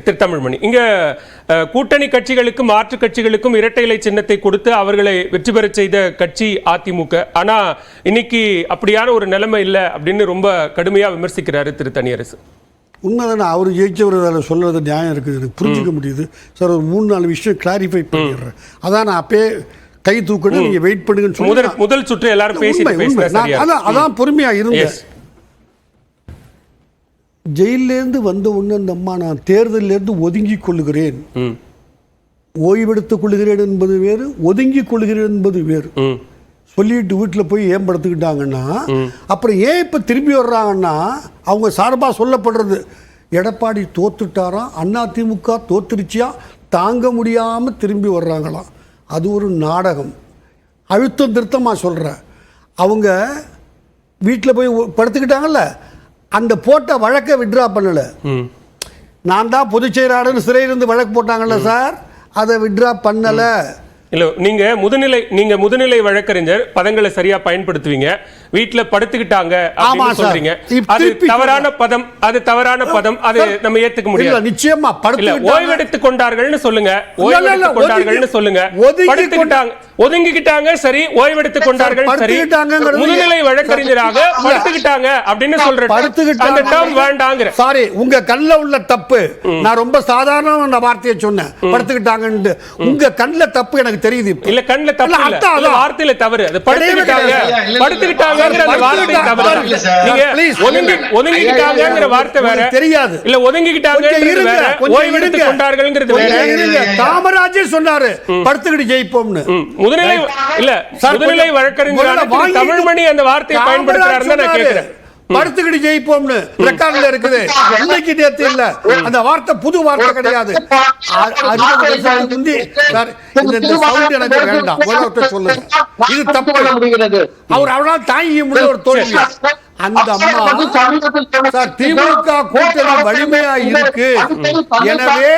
திருத்தமிழ்மணி இங்க கூட்டணி கட்சிகளுக்கும் மாற்று கட்சிகளுக்கும் இரட்டை இலை சின்னத்தை கொடுத்து அவர்களை வெற்றி பெற செய்த கட்சி அதிமுக. ஆனா இன்னைக்கு அப்படியான ஒரு நிலைமை இல்லை அப்படின்னு ரொம்ப கடுமையா விமர்சிக்கிறாரு திரு தனியரசு. உண்மைதானே, அவர் ஜெயிச்சவர் சொல்றது நியாயம் இருக்குது, எனக்கு புரிஞ்சுக்க முடியுது சார். ஒரு 3-4 விஷயம் கிளாரிஃபை பண்ணிடுறேன். அதான் நான் அப்பயே கை தூக்கணும், நீங்க வெயிட் பண்ணுங்கன்னு சொல்லி முதல் சுற்று எல்லாரும் பேசி அதான் பொறுமையா இருந்தேன். ஜெயிலிருந்து வந்த உடனே அந்த அம்மா நான் தேர்தலிலிருந்து ஒதுங்கி கொள்ளுகிறேன், ஓய்வெடுத்துக் கொள்ளுகிறேன் என்பது வேறு, ஒதுங்கி கொள்ளுகிறேன் என்பது வேறு சொல்லிட்டு வீட்டில் போய் ஏன் படுத்துக்கிட்டாங்கன்னா, அப்புறம் ஏன் இப்போ திரும்பி வர்றாங்கன்னா அவங்க சார்பாக சொல்லப்படுறது எடப்பாடி தோத்துட்டாராம், அதிமுக தோத்துருச்சியா, தாங்க முடியாமல் திரும்பி வர்றாங்களாம். அது ஒரு நாடகம். அழுத்தம் திருத்தமாக சொல்கிறேன். அவங்க வீட்டில் போய் படுத்துக்கிட்டாங்கல்ல, அந்த போட்ட வழக்கை விட்ரா பண்ணலை. நான் தான் பொதுச் செயலாளர் சிறையிலிருந்து வழக்கு போட்டாங்கல்ல சார், அதை விட்ரா பண்ணலை. இல்ல, நீங்க முதுநிலை வழக்கறிஞர், பதங்களை சரியா பயன்படுத்துவீங்க. வீட்டுல படுத்துக்கிட்டாங்க அப்படின்னு சொல்றீங்க, அது தவறான பதம், அது தவறான பதம், அது நம்ம ஏத்துக்க முடியாது. நிச்சயமா ஓய்வெடுத்துக் கொண்டார்கள்னு சொல்லுங்க, ஓய்வெடுத்துக் கொண்டார்கள்னு சொல்லுங்க, படுத்துக்கிட்டாங்க, ஒதுங்கிக்கிட்டாங்க சரி, ஓய்வெடுத்துக் கொண்டார்கள் சரி, முதுநிலை வழக்கறிஞராக படுத்துக்கிட்டாங்க அப்படின்னு சொல்றேன் வேண்டாங்கிற. சாரி, உங்க கண்ணில் உள்ள தப்பு, நான் ரொம்ப சாதாரண வார்த்தையை சொன்னேன், படுத்துக்கிட்டாங்க. உங்க கண்ணில் தப்பு எனக்கு தெரியுது. இல்ல, கண்ணில் தப்பு இல்ல, வார்த்தையில தவறு. அது படுத்துக்கிட்டாங்க, படுத்துக்கிட்டாங்க காமராஜர் சொன்னாரு படுத்துக்கிட்டு ஜெயிப்போம்னு. முதுநிலை வழக்கறிஞர் தமிழ்மணி அந்த வார்த்தையை பயன்படுத்துறாருன்னு நான் கேட்கிறேன். படுத்துக்கிட்டு ஜெயிப்போம்னு ரெக்கார்ட்ல இருக்குது. இன்னைக்கு நேத்து இல்ல, அந்த வார்த்தை புது வார்த்தை கிடையாது. எனக்கு வேண்டாம், சொல்லுங்க, இது தப்பு. அவர் அவரால் தாங்கி முடிய ஒரு தோல்வி. அந்த அம்மா சார், திமுக கூட்டணி வலிமையா இருக்கு, எனவே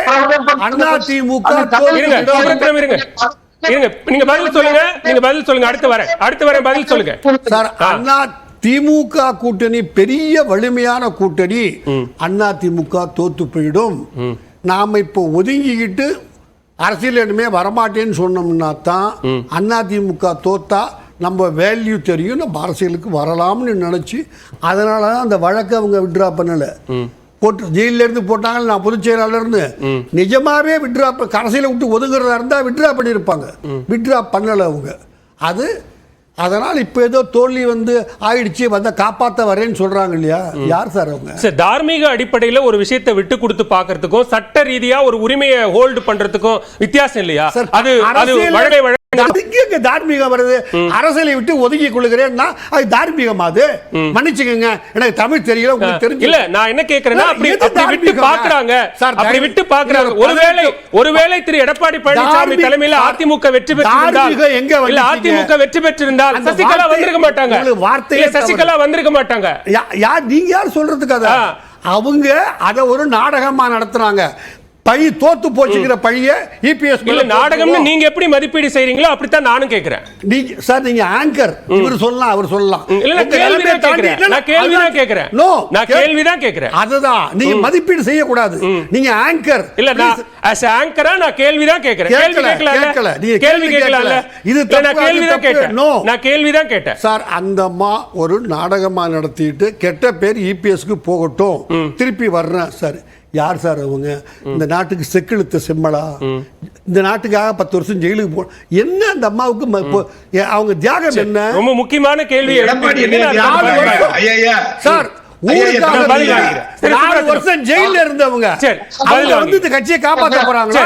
அதிமுக நீங்க பதில் சொல்லுங்க, நீங்க பதில் சொல்லுங்க, அடுத்து வர பதில் சொல்லுங்க சார். திமுக கூட்டணி பெரிய வலிமையான கூட்டணி, அதிமுக தோத்து போயிடும். நாம இப்போ ஒதுங்கிக்கிட்டு அரசியல் இடமே வரமாட்டேன்னு சொன்னோம்னா தான் அதிமுக தோத்தா நம்ம வேல்யூ தெரியும், நம்ம அரசியலுக்கு வரலாம்னு நினைச்சு அதனால தான் அந்த வழக்கை அவங்க விட்ரா பண்ணல. போட்டு ஜெயில இருந்து போட்டாங்க. நான் பொதுச் செயலாளர் இருந்து நிஜமாவே விட்ரா, அரசியலை விட்டு ஒதுங்குறதா இருந்தா விட்ரா பண்ணியிருப்பாங்க. விட்ரா பண்ணலை அவங்க. அது அதனால் இப்போ ஏதோ தோல்வி ஆயிடுச்சு, காப்பாற்ற வரேன்னு சொல்றாங்க இல்லையா, யார் சார் அவங்க? சார், தார்மீக அடிப்படையில் ஒரு விஷயத்தை விட்டு கொடுத்து பார்க்கறதுக்கும் சட்ட ரீதியா ஒரு உரிமையை ஹோல்டு பண்றதுக்கும் வித்தியாசம் இல்லையா? அது தார்மீகம் வருது. அரசியலை விட்டு ஒதுக்கி கொள்ளுகிறேன்னா அது தார்மீகமா? அது மன்னிச்சுக்கங்க, எனக்கு தமிழ் தெரியல, உங்களுக்கு தெரிஞ்சு இல்ல. நான் என்ன கேக்குறேன்னா, அப்படி விட்டு பாக்குறாங்க, அப்படி விட்டு பாக்குறாங்க. ஒருவேளை திரு எடப்பாடி பழனிசாமி தலைமையில் அதிமுக வெற்றி பெற்றிருந்தால், இல்ல அதிமுக வெற்றி பெற்றிருந்தால் சசிகலா வந்திருக்க மாட்டாங்க. சசிகலா வந்திருக்க மாட்டாங்க. நீங்க யார் சொல்றதுக்கு? அவங்க அதை ஒரு நாடகமா நடத்துறாங்க. பழி தோத்து போச்சுங்கிற பழிய இபிஎஸ் நாடகம்னு நீங்க எப்படி மதிப்பீடு செய்றீங்களோ அப்படித்தான் நானும் கேக்குறேன். சார், நீங்க ஆங்கர், இவர் சொல்லலாம், அவர் சொல்லலாம். நான் கேள்விதான் கேக்குறேன். நான் கேள்விதான் கேக்குறேன். அதுதான் நீங்க மதிப்பீடு செய்ய கூடாது. நீங்க ஆங்கர் இல்ல, நான் as ஆங்கரா நான் கேள்விதான் கேக்குறேன். கேள்வி கேட்கல. இது நான் கேள்விதான் கேட்டேன். நான் கேள்விதான் கேட்டேன். சார், அந்த அம்மா ஒரு நாடகமா நடத்திட்டு கெட்ட பேர் இபிஎஸ்க்கு போகட்டும், திருப்பி வர்றேன் சார். யார் சார் அவங்க? இந்த நாட்டுக்கு செக்கிழுத்த செம்மலா? இந்த நாட்டுக்காக 10 வருஷம் ஜெயிலுக்கு போ என்ன அந்த அம்மாவுக்கு அவங்க தியாகம் என்ன? ரொம்ப முக்கியமான கேள்வி. சார், 4 வருஷம் ஜெயில இருந்தவங்க இந்த கட்சியை காப்பாற்ற போறாங்களா?